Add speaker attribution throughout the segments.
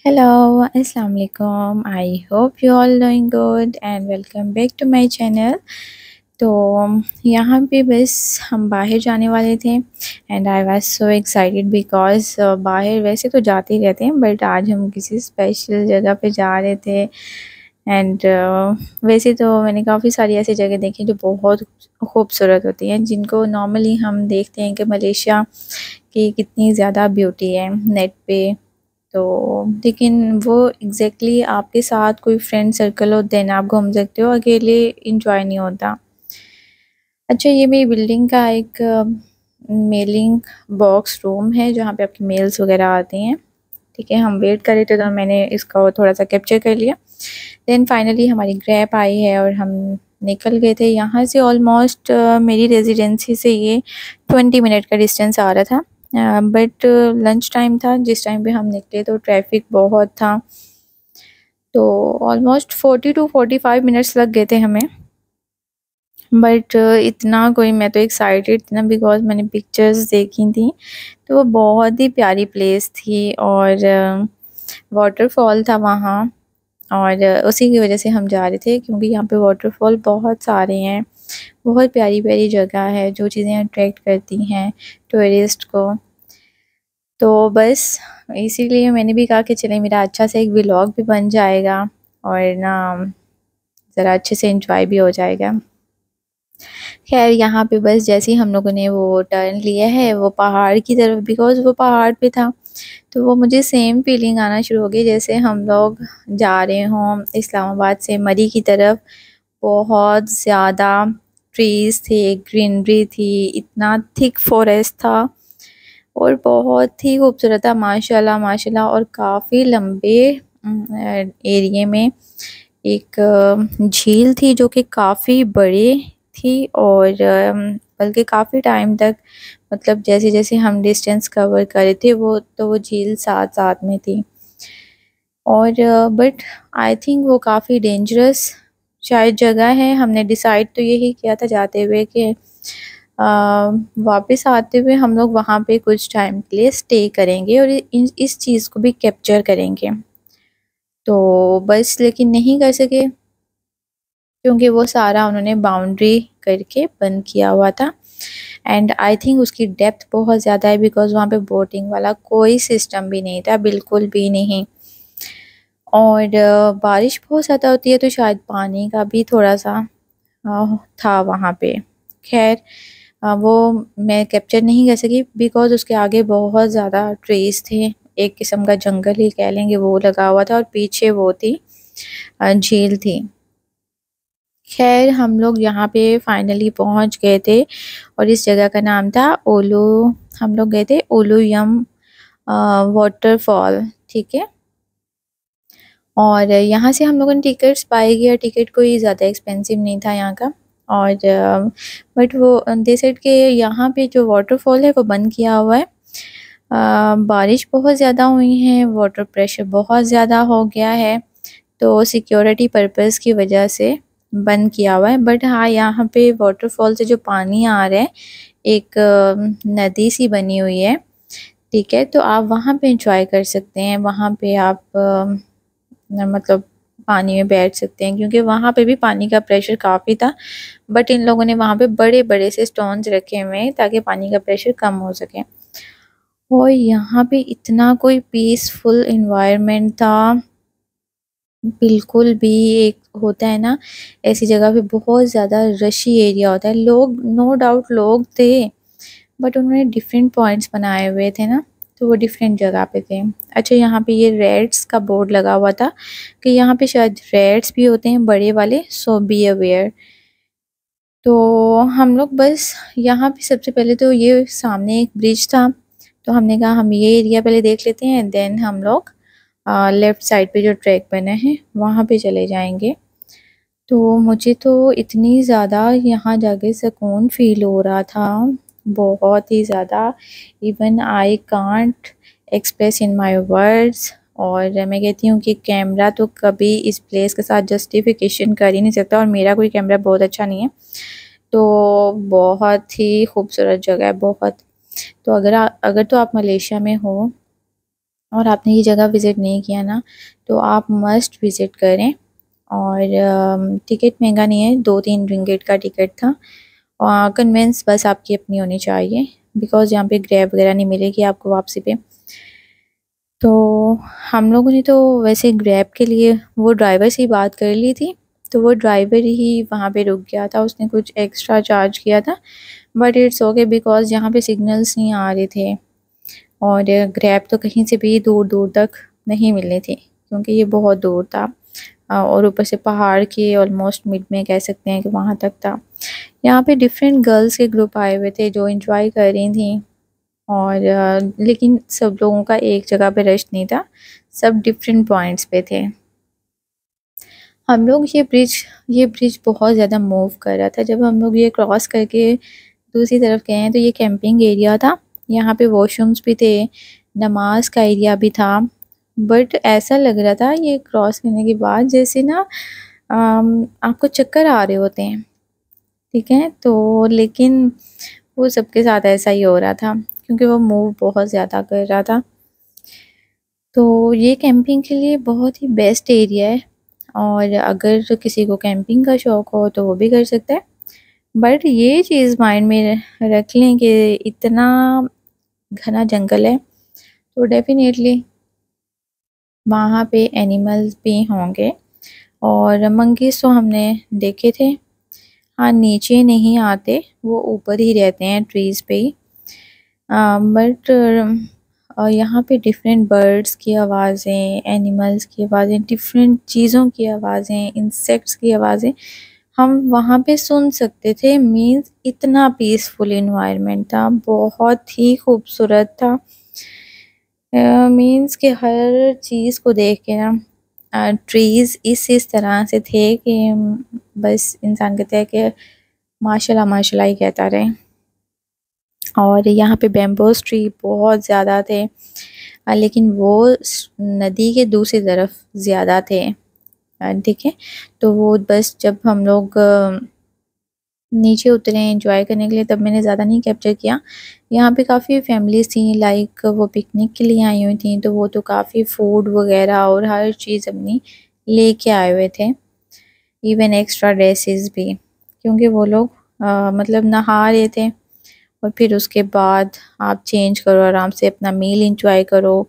Speaker 1: Hello, अस्सलाम वालेकुम। I hope you all doing good and welcome back to my channel. तो यहाँ पे बस हम बाहर जाने वाले थे and I was so excited because बाहर वैसे तो जाते ही रहते हैं बट आज हम किसी स्पेशल जगह पे जा रहे थे एंड वैसे तो मैंने काफ़ी सारी ऐसी जगह देखी जो बहुत खूबसूरत होती हैं, जिनको नॉर्मली हम देखते हैं कि मलेशिया की कितनी ज़्यादा ब्यूटी है नेट पे। तो लेकिन वो एग्जैक्टली आपके साथ कोई फ्रेंड सर्कल हो देन आप घूम सकते हो, अकेले इंजॉय नहीं होता। अच्छा, ये मेरी बिल्डिंग का एक मेलिंग बॉक्स रूम है जहाँ पे आपकी मेल्स वगैरह आती हैं। ठीक है, हम वेट कर रहे थे तो मैंने इसका थोड़ा सा कैप्चर कर लिया। देन फाइनली हमारी ग्रैब आई है और हम निकल गए थे यहाँ से। ऑलमोस्ट मेरी रेजिडेंसी से ये 20 मिनट का डिस्टेंस आ रहा था, बट लंच टाइम था जिस टाइम पे हम निकले तो ट्रैफिक बहुत था। तो ऑलमोस्ट 40 to 45 मिनट्स लग गए थे हमें। बट इतना कोई, मैं तो एक्साइटेड थी ना बिकॉज मैंने पिक्चर्स देखी थी। तो वो बहुत ही प्यारी प्लेस थी और वाटरफॉल था वहाँ। और उसी की वजह से हम जा रहे थे क्योंकि यहाँ पे वाटरफॉल बहुत सारे हैं। बहुत प्यारी प्यारी जगह है जो चीज़ें अट्रैक्ट करती हैं टूरिस्ट को। तो बस इसीलिए मैंने भी कहा कि चले मेरा अच्छा से एक व्लॉग भी बन जाएगा और ना ज़रा अच्छे से एंजॉय भी हो जाएगा। खैर यहाँ पे बस जैसे ही हम लोगों ने वो टर्न लिया है वो पहाड़ की तरफ, बिकॉज़ वो पहाड़ पे था तो वो मुझे सेम फीलिंग आना शुरू हो गई जैसे हम लोग जा रहे हों इस्लामाबाद से मरी की तरफ। बहुत ज़्यादा ट्रीज़ थे, ग्रीनरी थी, इतना थिक फॉरेस्ट था और बहुत ही खूबसूरत था माशाल्लाह माशाल्लाह। और काफ़ी लंबे एरिए में एक झील थी जो कि काफ़ी बड़ी थी और बल्कि काफ़ी टाइम तक, मतलब जैसे जैसे हम डिस्टेंस कवर कर रहे थे वो झील साथ साथ में थी। और बट आई थिंक वो काफ़ी डेंजरस शायद जगह है। हमने डिसाइड तो यही किया था जाते हुए कि वापस आते हुए हम लोग वहाँ पे कुछ टाइम के लिए स्टे करेंगे और इस चीज़ को भी कैप्चर करेंगे। तो बस लेकिन नहीं कर सके क्योंकि वो सारा उन्होंने बाउंड्री करके बंद किया हुआ था एंड आई थिंक उसकी डेप्थ बहुत ज़्यादा है बिकॉज़ वहाँ पे बोटिंग वाला कोई सिस्टम भी नहीं था, बिल्कुल भी नहीं। और बारिश बहुत ज़्यादा होती है तो शायद पानी का भी थोड़ा सा था वहाँ पे। खैर वो मैं कैप्चर नहीं कर सकी बिकॉज़ उसके आगे बहुत ज़्यादा ट्रीज़ थे, एक किस्म का जंगल ही कह लेंगे वो लगा हुआ था और पीछे वो थी झील थी। खैर हम लोग यहाँ पे फाइनली पहुँच गए थे और इस जगह का नाम था ओलू। हम लोग गए थे ओलू यम वाटरफॉल। ठीक है, और यहाँ से हम लोगों ने टिकट्स बाय किया। टिकट कोई ज़्यादा एक्सपेंसिव नहीं था यहाँ का। और बट वो दे सेड के यहाँ पे जो वाटरफॉल है वो बंद किया हुआ है। बारिश बहुत ज़्यादा हुई है, वाटर प्रेशर बहुत ज़्यादा हो गया है तो सिक्योरिटी पर्पस की वजह से बंद किया हुआ है। बट हाँ, यहाँ पे वाटरफॉल से जो पानी आ रहा है एक नदी सी बनी हुई है। ठीक है, तो आप वहाँ पे इंजॉय कर सकते हैं। वहाँ पे आप मतलब पानी में बैठ सकते हैं क्योंकि वहाँ पे भी पानी का प्रेशर काफ़ी था। बट इन लोगों ने वहाँ पे बड़े बड़े से स्टोन्स रखे हुए हैं ताकि पानी का प्रेशर कम हो सके। और यहाँ पे इतना कोई पीसफुल इन्वायरमेंट था, बिल्कुल भी। एक होता है ना ऐसी जगह पे बहुत ज़्यादा रशी एरिया होता है, लोग नो डाउट लोग थे बट उन्होंने डिफरेंट पॉइंट्स बनाए हुए थे ना तो वो डिफरेंट जगह पे थे। अच्छा, यहाँ पे ये रेड्स का बोर्ड लगा हुआ था कि यहाँ पे शायद रेड्स भी होते हैं बड़े वाले, सो बी अवेयर। तो हम लोग बस यहाँ पे सबसे पहले तो ये सामने एक ब्रिज था तो हमने कहा हम ये एरिया पहले देख लेते हैं देन हम लोग लेफ़्ट साइड पे जो ट्रैक बना है वहाँ पे चले जाएंगे। तो मुझे तो इतनी ज़्यादा यहाँ जाके सुकून फ़ील हो रहा था, बहुत ही ज़्यादा। Even I can't express in my words. और मैं कहती हूँ कि कैमरा तो कभी इस प्लेस के साथ जस्टिफिकेशन कर ही नहीं सकता और मेरा कोई कैमरा बहुत अच्छा नहीं है। तो बहुत ही खूबसूरत जगह है बहुत। तो अगर तो आप मलेशिया में हो और आपने ये जगह विज़िट नहीं किया ना, तो आप मस्ट विज़िट करें। और टिकट महंगा नहीं है, 2-3 रिंगिट का टिकट था। और कन्वेंस बस आपकी अपनी होनी चाहिए, बिकॉज़ यहाँ पे ग्रैब वगैरह नहीं मिलेगी आपको वापसी पे। तो हम लोगों ने तो वैसे ग्रैब के लिए वो ड्राइवर से ही बात कर ली थी, तो वो ड्राइवर ही वहाँ पे रुक गया था, उसने कुछ एक्स्ट्रा चार्ज किया था। बट इट्स ओके, बिकॉज़ यहाँ पे सिग्नल्स नहीं आ रहे थे और ग्रैब तो कहीं से भी दूर दूर तक नहीं मिल रही थी, क्योंकि ये बहुत दूर था। और ऊपर से पहाड़ के ऑलमोस्ट मिड में कह सकते हैं कि वहाँ तक था। यहाँ पे डिफरेंट गर्ल्स के ग्रुप आए हुए थे जो एंजॉय कर रही थी। और लेकिन सब लोगों का एक जगह पे रश नहीं था, सब डिफरेंट पॉइंट्स पे थे। हम लोग ये ब्रिज बहुत ज़्यादा मूव कर रहा था। जब हम लोग ये क्रॉस करके दूसरी तरफ गए हैं तो ये कैंपिंग एरिया था, यहाँ पे वॉशरूम्स भी थे, नमाज का एरिया भी था। बट ऐसा लग रहा था ये क्रॉस करने के बाद जैसे ना आपको चक्कर आ रहे होते हैं, ठीक है। तो लेकिन वो सबके साथ ऐसा ही हो रहा था, क्योंकि वो मूव बहुत ज़्यादा कर रहा था। तो ये कैंपिंग के लिए बहुत ही बेस्ट एरिया है, और अगर किसी को कैंपिंग का शौक़ हो तो वो भी कर सकता है। बट ये चीज़ माइंड में रख लें कि इतना घना जंगल है, तो डेफिनेटली वहाँ पे एनिमल्स भी होंगे। और मंकीज़ तो हमने देखे थे, हाँ नीचे नहीं आते, वो ऊपर ही रहते हैं ट्रीज़ पे ही। बट यहाँ पे डिफरेंट बर्ड्स की आवाज़ें, एनिमल्स की आवाज़ें, डिफरेंट चीज़ों की आवाज़ें, इंसेक्ट्स की आवाज़ें हम वहाँ पे सुन सकते थे। मीन्स इतना पीसफुल इन्वायरमेंट था, बहुत ही खूबसूरत था। मीन्स कि हर चीज़ को देख के ना ट्रीज़ इस तरह से थे कि बस इंसान कहता है कि माशाल्लाह माशाल्लाह ही कहता रहे। और यहाँ पे बैम्बूस ट्री बहुत ज़्यादा थे, लेकिन वो नदी के दूसरी तरफ ज़्यादा थे, ठीक है। तो वो बस जब हम लोग नीचे उतरे एंजॉय करने के लिए, तब मैंने ज़्यादा नहीं कैप्चर किया। यहाँ पे काफ़ी फैमिलीज़ थी, लाइक वो पिकनिक के लिए आई हुई थी, तो वो तो काफ़ी फूड वगैरह और हर चीज़ अपनी लेके आए हुए थे, इवन एक्स्ट्रा ड्रेसेस भी, क्योंकि वो लोग मतलब नहा रहे थे। और फिर उसके बाद आप चेंज करो, आराम से अपना मील इंजॉय करो,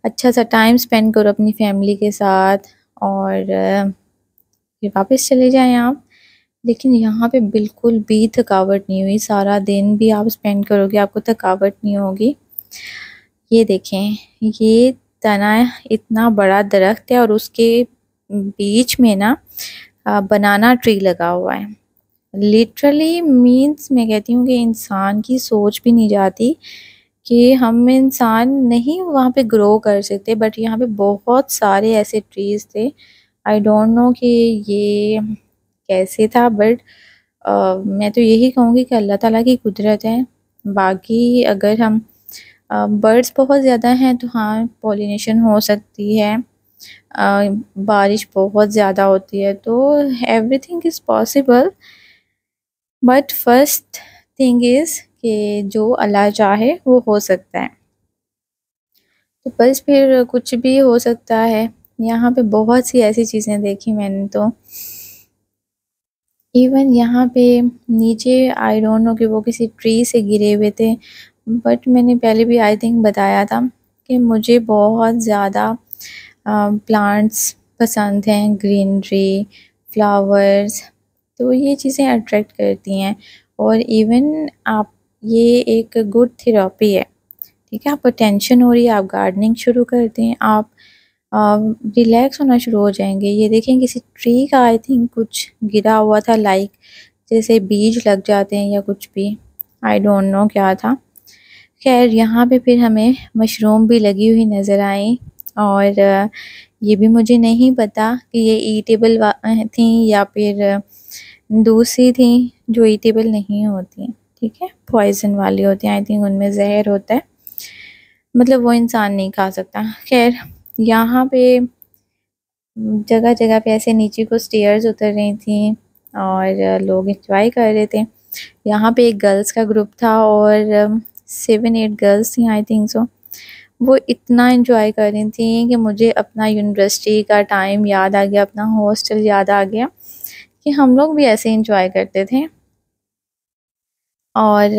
Speaker 1: अच्छा सा टाइम स्पेंड करो अपनी फैमिली के साथ, और फिर वापस चले जाएं आप। लेकिन यहाँ पे बिल्कुल भी थकावट नहीं हुई, सारा दिन भी आप स्पेंड करोगे आपको थकावट नहीं होगी। ये देखें, ये तना इतना बड़ा दरख्त है और उसके बीच में ना बनाना ट्री लगा हुआ है। लिटरली मीन्स मैं कहती हूँ कि इंसान की सोच भी नहीं जाती कि हम इंसान नहीं वहाँ पे ग्रो कर सकते, बट यहाँ पे बहुत सारे ऐसे ट्रीज़ थे। आई डोंट नो कि ये कैसे था, बट मैं तो यही कहूँगी कि अल्लाह ताला की कुदरत है। बाकी अगर हम बर्ड्स बहुत ज़्यादा हैं तो हाँ पॉलिनेशन हो सकती है, बारिश बहुत ज़्यादा होती है, तो everything is possible. But first thing is कि जो अल्लाह चाहे वो हो सकता है, तो बस फिर कुछ भी हो सकता है। यहाँ पे बहुत सी ऐसी चीज़ें देखी मैंने, तो इवन यहाँ पे नीचे आई डोंट नो कि वो किसी ट्री से गिरे हुए थे, बट मैंने पहले भी आई थिंक बताया था कि मुझे बहुत ज़्यादा प्लांट्स पसंद हैं, ग्रीनरी, फ्लावर्स, तो ये चीज़ें अट्रैक्ट करती हैं। और इवन आप ये एक गुड थेरेपी है, ठीक है। आपको टेंशन हो रही है, आप गार्डनिंग शुरू कर दें, आप रिलैक्स होना शुरू हो जाएंगे। ये देखें किसी ट्री का आई थिंक कुछ गिरा हुआ था, लाइक जैसे बीज लग जाते हैं या कुछ भी, आई डोंट नो क्या था। खैर यहाँ पे फिर हमें मशरूम भी लगी हुई नज़र आई, और ये भी मुझे नहीं पता कि ये ईटेबल थी या फिर दूसरी थी जो ईटेबल नहीं होती, ठीक है, पॉइजन वाली होती हैं। आई थिंक उनमें जहर होता है, मतलब वो इंसान नहीं खा सकता। खैर यहाँ पे जगह जगह पे ऐसे नीचे को स्टेयर्स उतर रही थी और लोग एंजॉय कर रहे थे। यहाँ पे एक गर्ल्स का ग्रुप था और 7-8 गर्ल्स थी आई थिंक सो। वो इतना एंजॉय कर रही थी कि मुझे अपना यूनिवर्सिटी का टाइम याद आ गया, अपना हॉस्टल याद आ गया कि हम लोग भी ऐसे एंजॉय करते थे। और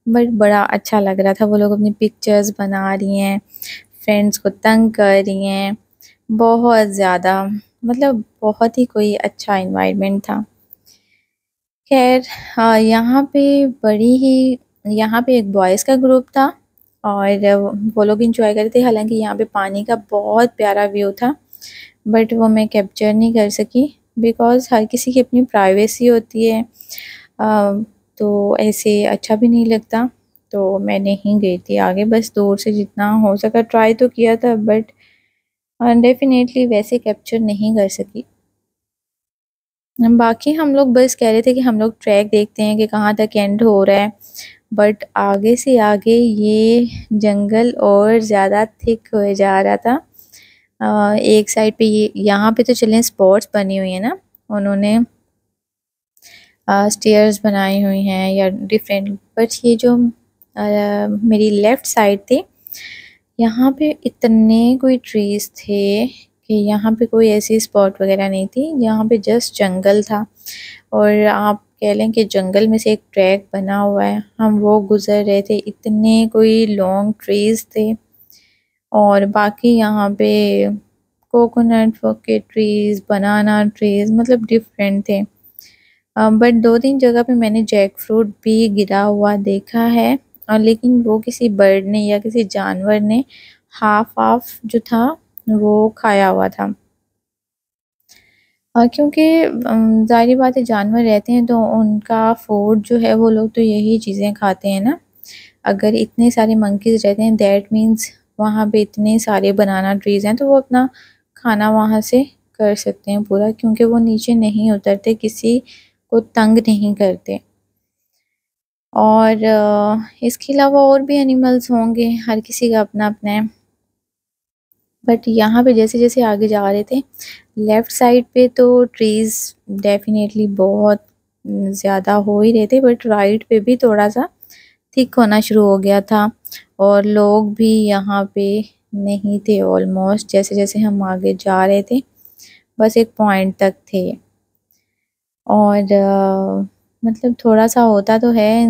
Speaker 1: बट बड़ा अच्छा लग रहा था। वो लोग अपनी पिक्चर्स बना रही हैं, फ्रेंड्स को तंग कर रही हैं, बहुत ज़्यादा, मतलब बहुत ही कोई अच्छा इन्वायरमेंट था। खैर यहाँ पे बड़ी ही यहाँ पे एक बॉयज़ का ग्रुप था और वो लोग इंजॉय कर रहे थे। हालांकि यहाँ पे पानी का बहुत प्यारा व्यू था, बट वो मैं कैप्चर नहीं कर सकी बिकॉज़ हर किसी की अपनी प्राइवेसी होती है। तो ऐसे अच्छा भी नहीं लगता, तो मैं नहीं गई थी आगे। बस दूर से जितना हो सका ट्राई तो किया था, बट डेफिनेटली वैसे कैप्चर नहीं कर सकी। बाकी हम लोग बस कह रहे थे कि हम लोग ट्रैक देखते हैं कि कहाँ तक एंड हो रहा है, बट आगे से आगे ये जंगल और ज़्यादा थिक हो जा रहा था। एक साइड पे ये यहाँ पे तो चलें स्पॉट्स बनी हुई है ना, उन्होंने स्टेयर्स बनाई हुई हैं या डिफरेंट, बट ये जो मेरी लेफ़्ट साइड थी यहाँ पे इतने कोई ट्रीज़ थे कि यहाँ पे कोई ऐसी स्पॉट वगैरह नहीं थी, यहाँ पे जस्ट जंगल था। और आप कह लें कि जंगल में से एक ट्रैक बना हुआ है, हम वो गुज़र रहे थे, इतने कोई लॉन्ग ट्रीज़ थे। और बाकी यहाँ पे कोकोनट के ट्रीज़, बनाना ट्रीज़, मतलब डिफरेंट थे। बट 2-3 जगह पे मैंने जैक फ्रूट भी गिरा हुआ देखा है, और लेकिन वो किसी बर्ड ने या किसी जानवर ने हाफ हाफ जो था वो खाया हुआ था। क्योंकि ज़ाहिर बात है जानवर रहते हैं तो उनका फूड जो है वो लोग तो यही चीज़ें खाते हैं ना। अगर इतने सारे मंकीज़ रहते हैं दैट मीन्स वहाँ पे इतने सारे बनाना ट्रीज़ हैं, तो वो अपना खाना वहाँ से कर सकते हैं पूरा, क्योंकि वो नीचे नहीं उतरते, किसी को तंग नहीं करते। और इसके अलावा और भी एनिमल्स होंगे, हर किसी का अपना अपना है। बट यहाँ पे जैसे जैसे आगे जा रहे थे लेफ़्ट साइड पे तो ट्रीज़ डेफिनेटली बहुत ज़्यादा हो ही रहे थे, बट राइट पे भी थोड़ा सा थिक होना शुरू हो गया था और लोग भी यहाँ पे नहीं थे ऑलमोस्ट। जैसे जैसे हम आगे जा रहे थे बस एक पॉइंट तक थे। और मतलब थोड़ा सा होता तो है,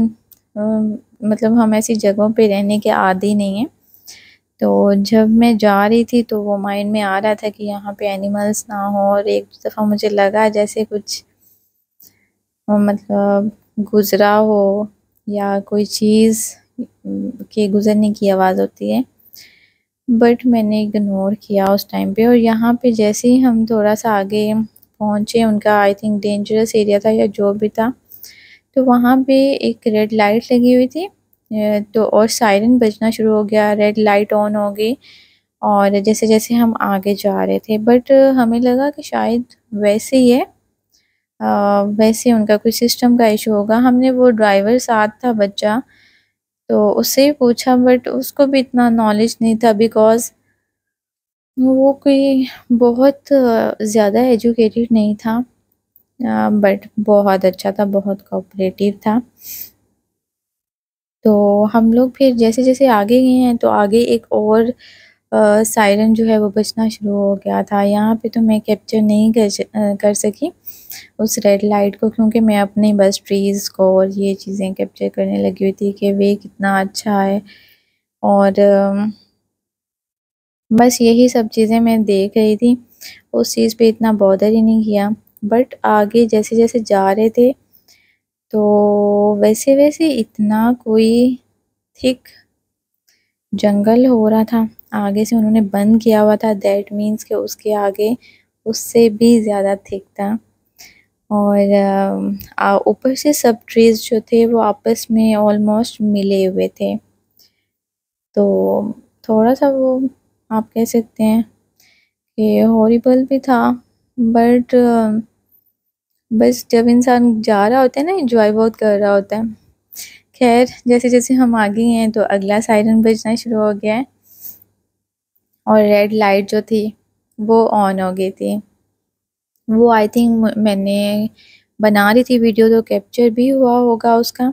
Speaker 1: मतलब हम ऐसी जगहों पे रहने के आदी नहीं हैं, तो जब मैं जा रही थी तो वो माइंड में आ रहा था कि यहाँ पे एनिमल्स ना हो। और एक दफ़ा मुझे लगा जैसे कुछ मतलब गुज़रा हो या कोई चीज़ के गुज़रने की आवाज़ होती है, बट मैंने इग्नोर किया उस टाइम पे। और यहाँ पे जैसे ही हम थोड़ा सा आगे पहुँचे, उनका आई थिंक डेंजरस एरिया था या जो भी था, तो वहाँ पे एक रेड लाइट लगी हुई थी, तो और सायरन बजना शुरू हो गया, रेड लाइट ऑन हो गई। और जैसे जैसे हम आगे जा रहे थे, बट हमें लगा कि शायद वैसे ही है, वैसे उनका कोई सिस्टम का इशू होगा। हमने वो ड्राइवर साथ था बच्चा, तो उससे ही पूछा, बट उसको भी इतना नॉलेज नहीं था बिकॉज़ वो कोई बहुत ज़्यादा एजुकेटेड नहीं था, बट बहुत अच्छा था, बहुत कोऑपरेटिव था। तो हम लोग फिर जैसे जैसे आगे गए हैं तो आगे एक और सायरन जो है वो बजना शुरू हो गया था। यहाँ पे तो मैं कैप्चर नहीं कर सकी उस रेड लाइट को, क्योंकि मैं अपने बस ट्रीज़ को और ये चीज़ें कैप्चर करने लगी हुई थी कि वे कितना अच्छा है। और बस यही सब चीज़ें मैं देख रही थी, उस चीज़ पे इतना बॉदर ही नहीं किया। बट आगे जैसे जैसे जा रहे थे तो वैसे वैसे इतना कोई थिक जंगल हो रहा था, आगे से उन्होंने बंद किया हुआ था, दैट मीन्स कि उसके आगे उससे भी ज़्यादा थिक था। और ऊपर से सब ट्रीज़ जो थे वो आपस में ऑलमोस्ट मिले हुए थे, तो थोड़ा सा वो आप कह सकते हैं कि हॉरिबल भी था। बट बस जब इंसान जा रहा होता है ना, एंजॉय बहुत कर रहा होता है। खैर जैसे जैसे हम आगे हैं तो अगला सायरन बजना शुरू हो गया है और रेड लाइट जो थी वो ऑन हो गई थी। वो आई थिंक मैंने बना रही थी वीडियो तो कैप्चर भी हुआ होगा उसका।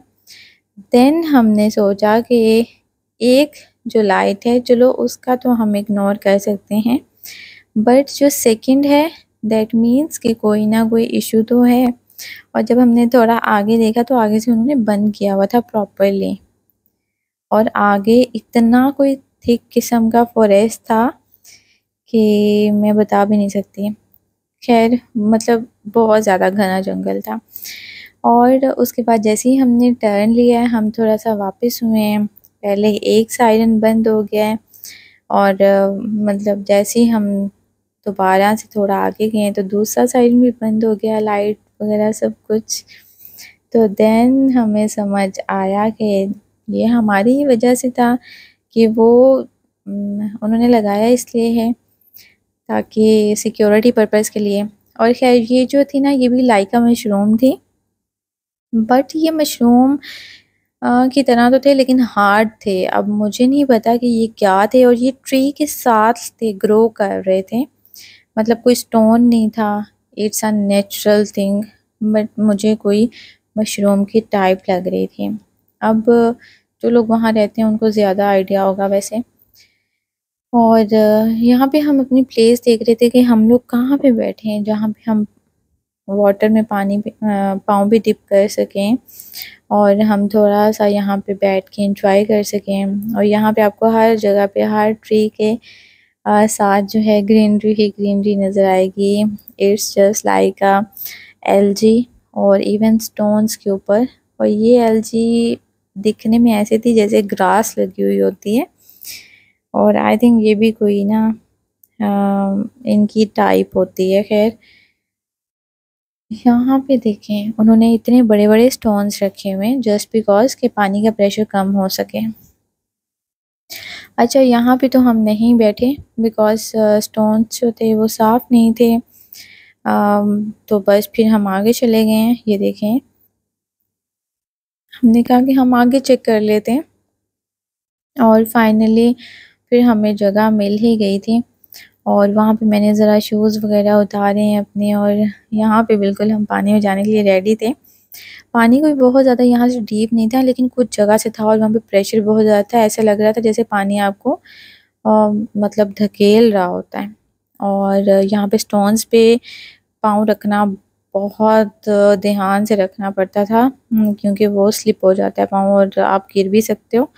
Speaker 1: देन हमने सोचा कि एक जो लाइट है चलो उसका तो हम इग्नोर कर सकते हैं, बट जो सेकंड है दैट मीन्स कि कोई ना कोई इशू तो है। और जब हमने थोड़ा आगे देखा तो आगे से उन्होंने बंद किया हुआ था प्रॉपरली, और आगे इतना कोई थिक किस्म का फॉरेस्ट था कि मैं बता भी नहीं सकती। खैर मतलब बहुत ज़्यादा घना जंगल था। और उसके बाद जैसे ही हमने टर्न लिया है हम थोड़ा सा वापस हुए हैं, पहले एक सायरन बंद हो गया है और मतलब जैसे ही हम दोबारा से थोड़ा आगे गए तो दूसरा सायरन भी बंद हो गया, लाइट वगैरह सब कुछ। तो देन हमें समझ आया कि ये हमारी ही वजह से था कि वो उन्होंने लगाया इसलिए है ताकि सिक्योरिटी पर्पज़ के लिए। और खैर ये जो थी ना ये भी लाइका मशरूम थी, बट ये मशरूम की तरह तो थे लेकिन हार्ड थे। अब मुझे नहीं पता कि ये क्या थे, और ये ट्री के साथ थे, ग्रो कर रहे थे, मतलब कोई स्टोन नहीं था। It's a natural thing, but मुझे कोई मशरूम की टाइप लग रही थी। अब जो लोग वहाँ रहते हैं उनको ज़्यादा आइडिया होगा वैसे। और यहाँ पे हम अपनी प्लेस देख रहे थे कि हम लोग कहाँ पे बैठे हैं जहाँ पे हम वाटर में पानी पाँव भी डिप कर सकें और हम थोड़ा सा यहाँ पे बैठ के एंजॉय कर सकें। और यहाँ पे आपको हर जगह पे हर ट्री के साथ जो है ग्रीनरी ही ग्रीनरी नज़र आएगी। It's just like a LG और इवन स्टोन्स के ऊपर। और ये एलजी दिखने में ऐसे थी जैसे ग्रास लगी हुई होती है, और आई थिंक ये भी कोई ना इनकी टाइप होती है। खैर यहाँ पे देखें उन्होंने इतने बड़े बड़े स्टोन्स रखे हुए हैं जस्ट बिकॉज के पानी का प्रेशर कम हो सके। अच्छा यहाँ पे तो हम नहीं बैठे बिकॉज स्टोन्स जो थे वो साफ़ नहीं थे। तो बस फिर हम आगे चले गए हैं। ये देखें हमने कहा कि हम आगे चेक कर लेते हैं, और फाइनली फिर हमें जगह मिल ही गई थी। और वहाँ पे मैंने ज़रा शूज़ वगैरह उतारे हैं अपने, और यहाँ पे बिल्कुल हम पानी में जाने के लिए रेडी थे। पानी कोई बहुत ज़्यादा यहाँ से डीप नहीं था लेकिन कुछ जगह से था, और वहाँ पे प्रेशर बहुत ज़्यादा था। ऐसा लग रहा था जैसे पानी आपको मतलब धकेल रहा होता है। और यहाँ पे स्टोन्स पे पाँव रखना बहुत ध्यान से रखना पड़ता था, क्योंकि वो स्लिप हो जाता है पाँव और आप गिर भी सकते हो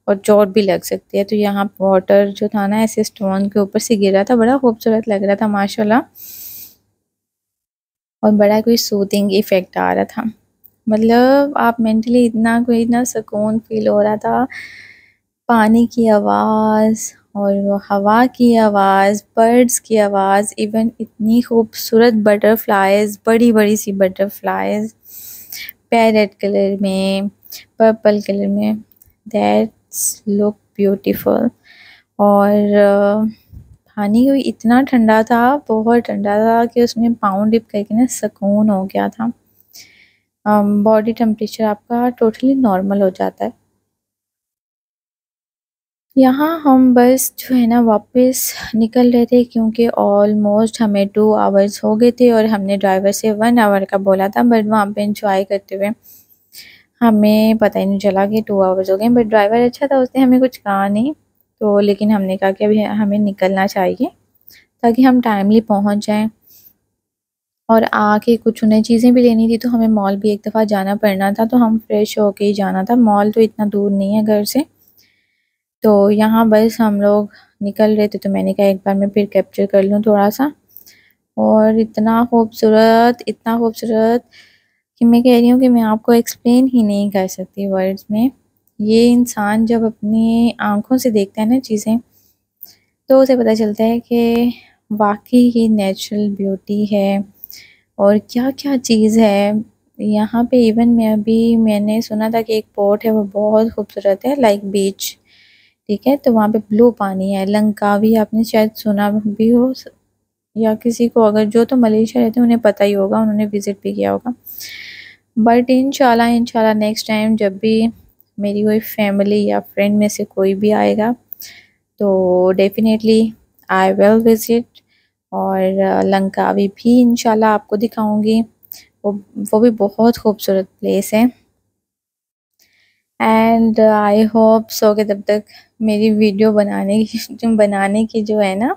Speaker 1: और चोट भी लग सकती है। तो यहाँ वाटर जो था ना ऐसे स्टोन के ऊपर से गिर रहा था, बड़ा खूबसूरत लग रहा था माशाल्लाह, और बड़ा कोई सूदिंग इफ़ेक्ट आ रहा था। मतलब आप मेंटली इतना कोई ना सुकून फील हो रहा था। पानी की आवाज़ और वो हवा की आवाज़, बर्ड्स की आवाज़, इवन इतनी खूबसूरत बटरफ्लाइज, बड़ी बड़ी सी बटरफ्लाइज पैरेट कलर में, पर्पल कलर में, दैट्स लुक ब्यूटीफुल। और पानी कोई इतना ठंडा था, बहुत ठंडा था कि उसमें पाँव डिप करके ना सुकून हो गया था। बॉडी टेम्परेचर आपका टोटली नॉर्मल हो जाता है। यहाँ हम बस जो है ना वापस निकल रहे थे, क्योंकि ऑलमोस्ट हमें 2 आवर्स हो गए थे और हमने ड्राइवर से 1 आवर का बोला था, बट वहाँ पे इंजॉय करते हुए हमें पता ही नहीं चला कि 2 आवर्स हो गए। बट ड्राइवर अच्छा था, उसने हमें कुछ कहा नहीं। तो लेकिन हमने कहा कि अभी हमें निकलना चाहिए ताकि हम टाइमली पहुँच जाएँ। और आके कुछ उन्हें चीज़ें भी लेनी थी, तो हमें मॉल भी एक दफ़ा जाना पड़ना था, तो हम फ्रेश होके ही जाना था। मॉल तो इतना दूर नहीं है घर से। तो यहाँ बस हम लोग निकल रहे थे, तो मैंने कहा एक बार मैं फिर कैप्चर कर लूँ थोड़ा सा। और इतना खूबसूरत कि मैं कह रही हूँ कि मैं आपको एक्सप्लेन ही नहीं कर सकती वर्ड्स में। ये इंसान जब अपनी आँखों से देखता है ना चीज़ें, तो उसे पता चलता है कि वाकई ही नेचुरल ब्यूटी है और क्या-क्या चीज़ है। यहाँ पे इवन मैंने सुना था कि एक पोर्ट है वो बहुत खूबसूरत है, लाइक बीच, ठीक है? तो वहाँ पे ब्लू पानी है। लंकावी आपने शायद सुना भी हो, या किसी को अगर जो तो मलेशिया रहते हैं उन्हें पता ही होगा, उन्होंने विज़िट भी किया होगा। बट इंशाल्लाह इंशाल्लाह नेक्स्ट टाइम जब भी मेरी कोई फैमिली या फ्रेंड में से कोई भी आएगा तो डेफ़िनेटली आई विल विज़िट। और लंकावी भी इंशाल्लाह आपको दिखाऊँगी। वो वो भी बहुत खूबसूरत प्लेस है। एंड आई होप सो कि तब तक मेरी वीडियो बनाने की जो है ना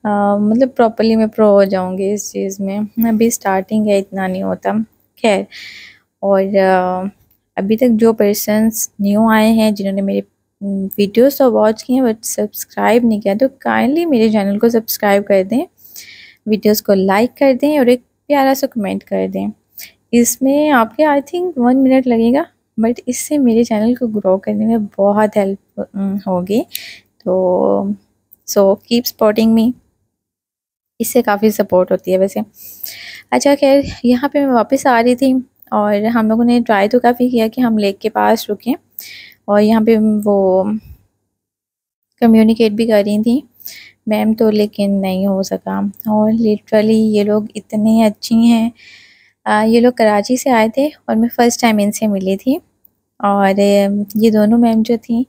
Speaker 1: मतलब प्रॉपरली मैं प्रो हो जाऊंगी इस चीज़ में। अभी स्टार्टिंग है, इतना नहीं होता। खैर, और अभी तक जो पर्सन्स न्यू आए हैं जिन्होंने मेरे वीडियोस तो वॉच किए हैं बट सब्सक्राइब नहीं किया, तो काइंडली मेरे चैनल को सब्सक्राइब कर दें, वीडियोस को लाइक कर दें और एक प्यारा सा कमेंट कर दें। इसमें आपके आई थिंक 1 मिनट लगेगा, बट इससे मेरे चैनल को ग्रो करने में बहुत हेल्प होगी। तो सो कीप सपोर्टिंग मी, इससे काफ़ी सपोर्ट होती है वैसे। अच्छा खैर, यहाँ पे मैं वापस आ रही थी और हम लोगों ने ट्राई तो काफ़ी किया कि हम लेक के पास रुकें, और यहाँ पे वो कम्युनिकेट भी कर रही थी मैम, तो लेकिन नहीं हो सका। और लिटरली ये लोग इतने अच्छी हैं। ये लोग कराची से आए थे और मैं फ़र्स्ट टाइम इनसे मिली थी। और ये दोनों मैम जो थी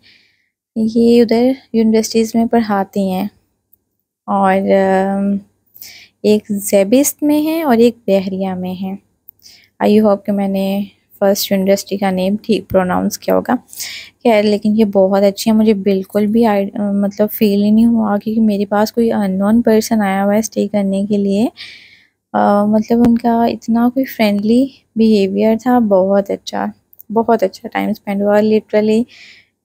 Speaker 1: ये उधर यूनिवर्सिटीज़ में पढ़ाती हैं, और एक जेबिस्ट में है और एक बहरिया में है। आई होप कि मैंने फर्स्ट यूनिवर्सिटी का नेम ठीक प्रोनाउंस किया होगा। खैर, लेकिन ये बहुत अच्छी है, मुझे बिल्कुल भी मतलब फ़ील ही नहीं हुआ कि मेरे पास कोई अननोन पर्सन आया हुआ है स्टे करने के लिए। मतलब उनका इतना कोई फ्रेंडली बिहेवियर था, बहुत अच्छा टाइम स्पेंड हुआ लिटरली।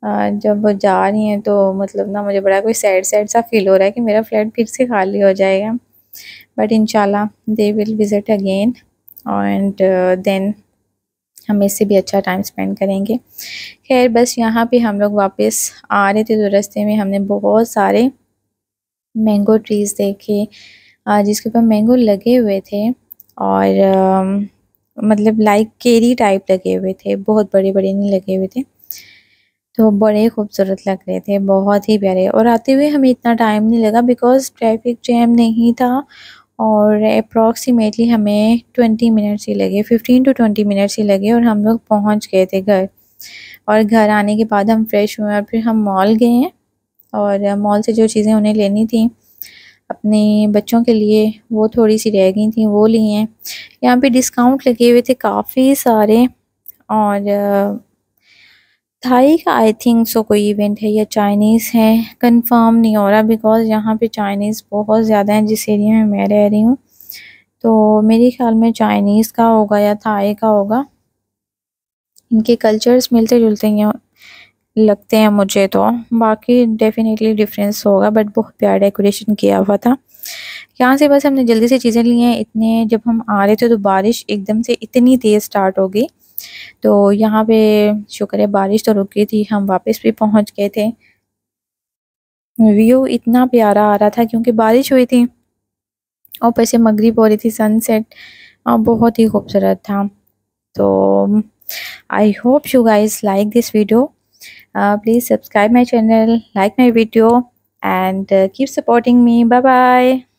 Speaker 1: जब वो जा रही हैं तो मतलब ना मुझे बड़ा कोई सैड सैड सा फील हो रहा है कि मेरा फ्लैट फिर से खाली हो जाएगा, बट इंशाल्लाह they will visit again and then हम इससे भी अच्छा टाइम स्पेंड करेंगे। खैर, बस यहाँ पे हम लोग वापस आ रहे थे तो रास्ते में हमने बहुत सारे मैंगो ट्रीज़ देखे जिसके ऊपर मैंगो लगे हुए थे, और मतलब लाइक केरी टाइप लगे हुए थे, बहुत बड़े बड़े नहीं लगे हुए थे, तो बड़े खूबसूरत लग रहे थे, बहुत ही प्यारे। और आते हुए हमें इतना टाइम नहीं लगा बिकॉज़ ट्रैफिक जैम नहीं था, और अप्रॉक्सीमेटली हमें 20 मिनट्स ही लगे, 15 टू 20 मिनट्स ही लगे, और हम लोग पहुंच गए थे घर। और घर आने के बाद हम फ्रेश हुए और फिर हम मॉल गए हैं, और मॉल से जो चीज़ें उन्हें लेनी थी अपने बच्चों के लिए वो थोड़ी सी रह गई थी, वो ली हैं। यहाँ पे डिस्काउंट लगे हुए थे काफ़ी सारे। और थाई का आई थिंक सो कोई इवेंट है या चाइनीज़ है, कंफर्म नहीं हो रहा बिकॉज़ यहाँ पे चाइनीज़ बहुत ज़्यादा है जिस एरिया में मैं रह रही हूँ। तो मेरे ख्याल में चाइनीज़ का होगा या थाई का होगा। इनके कल्चर्स मिलते जुलते हैं लगते हैं मुझे, तो बाकी डेफिनेटली डिफरेंस होगा, बट बहुत प्यारा डेकोरेशन किया हुआ था। यहाँ से बस हमने जल्दी से चीज़ें ली हैं। इतने जब हम आ रहे थे तो बारिश एकदम से इतनी तेज़ स्टार्ट हो गई, तो यहाँ पे शुक्र है बारिश तो रुक गई थी, हम वापस भी पहुँच गए थे। व्यू इतना प्यारा आ रहा था क्योंकि बारिश हुई थी, और ऊपर से मगरिब हो रही थी, सनसेट बहुत ही खूबसूरत था। तो आई hope you guys like this video. Please subscribe my channel, like my video, and keep supporting me. Bye bye.